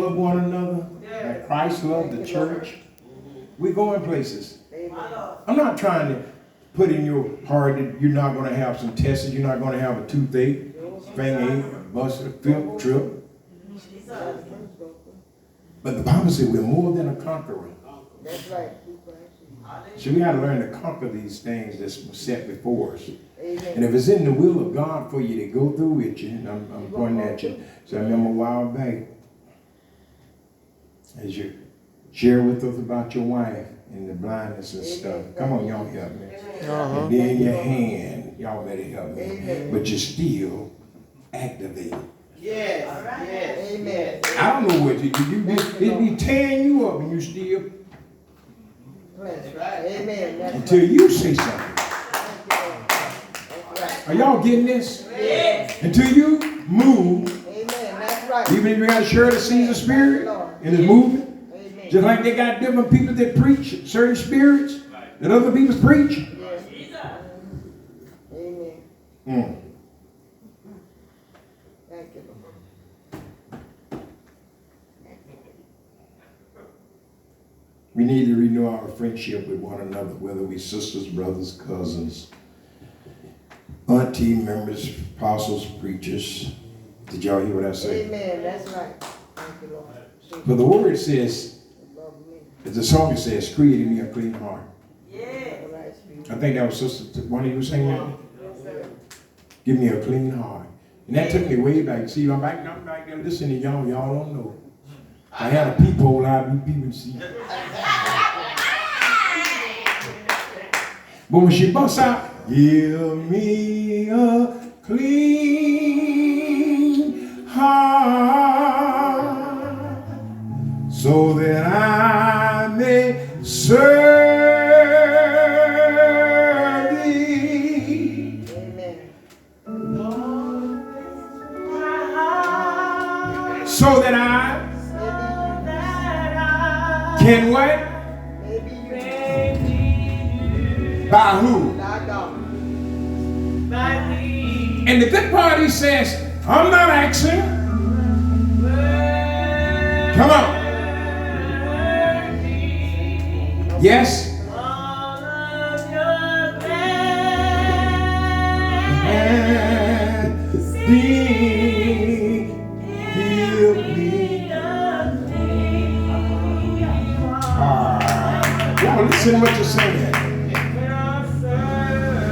love one another, like Christ loved the church, we're going places. I'm not trying to put in your heart that you're not going to have some tests, you're not going to have a toothache, fangache, a bust, a field trip. But the Bible says we're more than a conqueror. That's right. So we got to learn to conquer these things that's set before us. Amen. And if it's in the will of God for you to go through with you, and I'm pointing at you. So I remember a while back, as you share with us about your wife and the blindness and stuff. Come on, y'all help me. And then your hand, y'all better help me. But you're still activated. Yes. All right. Yes. Amen. I don't know what you do. It be tearing you up and you still. That's right. Amen. That's Until right. you say something. That's right. Are y'all getting this? Yes. Until you move. Amen. That's right. Even if you got a shirt that sees the spirit and it's moving. Amen. Just like they got different people that preach certain spirits that other people preach. Yes. Amen. Mm. Thank you, Lord. We need to renew our friendship with one another, whether we sisters, brothers, cousins, auntie, members, apostles, preachers. Did y'all hear what I said? Amen. That's right. Thank you, Lord. But the word says, Love me. as the song says, create in me a clean heart. Yes. I think that was Sister, one of you saying that? Give me a clean heart. And that took me way back. See, I'm back there listening to y'all don't know. I had a peephole, I'd be people see. But when she busts out, give me a clean heart so that I may serve thee. Amen. So that I can what? By who? And the good part, he says, I'm not asking. Come on. Yes. And thee, heal me. Y'all listen to what you're saying.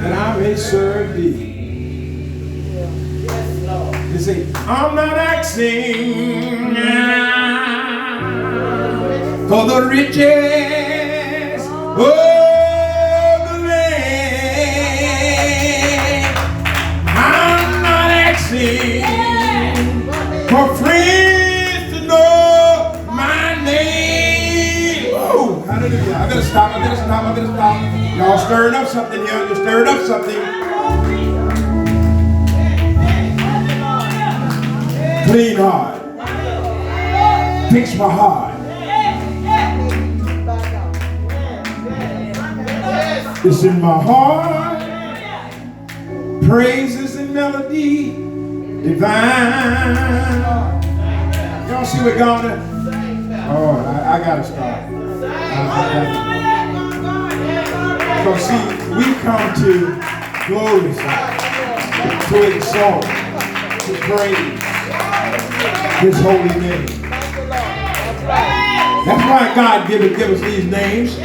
That I may serve thee. You say, I'm not asking for the riches of the land. I'm not asking for friends to know my name. Oh, hallelujah. I better stop. Y'all stirring up something here. You stirred up something. Clean heart. Fix my heart. It's in my heart. Praises and melody divine. Y'all see what God does? Oh, I gotta stop. Because see, we come to glorify, to exalt, to praise His holy name. That's why God give us these names.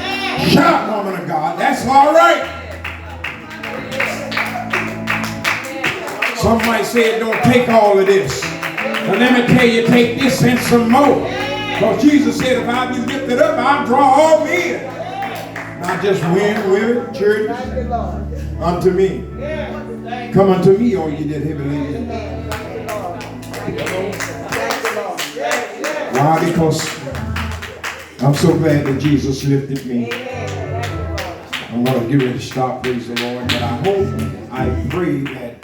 Shout, woman of God. That's all right. Some might say it don't take all of this. But let me tell you, take this and some more. Because Jesus said, if I be lifted up, I'll draw all men. Not just women, church, unto me. Come unto me, all ye that heavy laden. Why? Because I'm so glad that Jesus lifted me. I'm going to get ready to stop, praise the Lord. But I pray that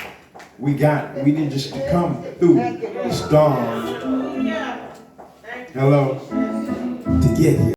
we didn't just come through the storm. Hello. To get here.